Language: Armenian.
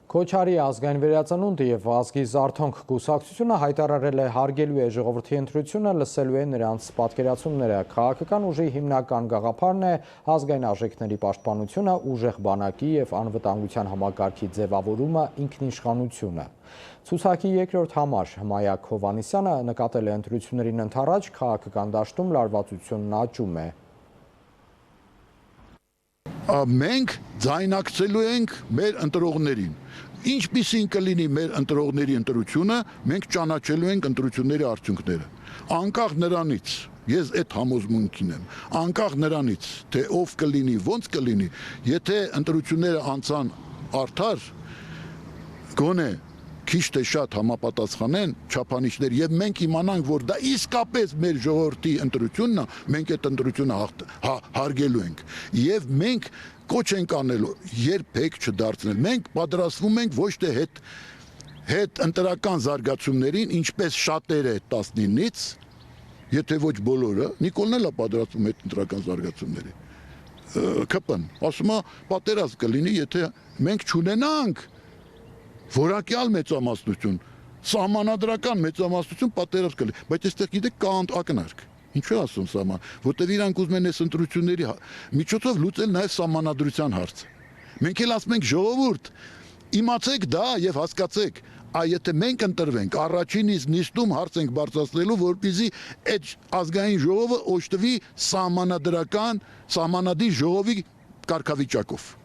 Քոչարի ազգային վերածնունդ եւ ազգի զարթոնք կուսակցությունը հայտարարել է հարգելու է ժողովրդի ընտրությունը, լսելու է նրանց պատկերացումները։ Քաղաքական ուժի հիմնական գաղափարն է ազգային արժեքների պաշտպանությունը, ուժեղ բանակի եւ անվտանգության համակարգի ձևավորումը, ինքնիշխանությունը։ Ցուցակի երկրորդ համար Մայակ Հովհաննիսյանը նկատել է ընտրություններին ընդառաջ քաղաքական դաշտում լարվածությունն աճում է։ Մենք ձայնակցելու ենք մեր ընտրողներին։ Ինչպիսին կլինի մեր ընտրողների ընտրությունը, մենք ճանաչելու ենք ընտրությունների արդյունքները։ Անկախ նրանից, ես այդ համոզմունքին եմ, անկախ նրանից, թե ով կլինի, ոնց կլինի, եթե ընտրությունները անցան արդար, գոնե քիչ թե շատ համապատասխանեն չափանիշներ եւ մենք իմանանք, որ դա իսկապես մեր ժողովրդի ընտրությունն է, մենք այդ ընտրությունը հարգելու ենք եւ մենք կոչ ենք անելու երբեք չդարձնել։ Մենք պատրաստվում ենք ոչ թե հետ ընտրական զարգացումներին, ինչպես շատերը 19-ից, եթե ոչ բոլորը, Նիկոլն էլ է պատրաստվում այդ ընտրական զարգացումների։ ԿՊ-ն ասում է, պատերազմ կլինի, եթե մենք չունենանք որակյալ մեծամասնություն, սահմանադրական մեծամասնություն պատերազմ կլինի, բայց այստեղ գիտեք կա ակնարկ։ Ինչու ասում սահման, որտեղ իրանք ուզում են այս ընտրությունների միջոցով լուծել նաև սահմանադրության հարցը։ Մենք էլ ասում ենք ժողովուրդ, իմացեք դա եւ հասկացեք, եթե մենք ընտրվենք, առաջին իսկ նիստում հարց ենք բարձրացնելու, որպեսզի այդ ազգային ժողովը օժտվի սահմանադրական, սահմանադիր ժողովի կարգավիճակով։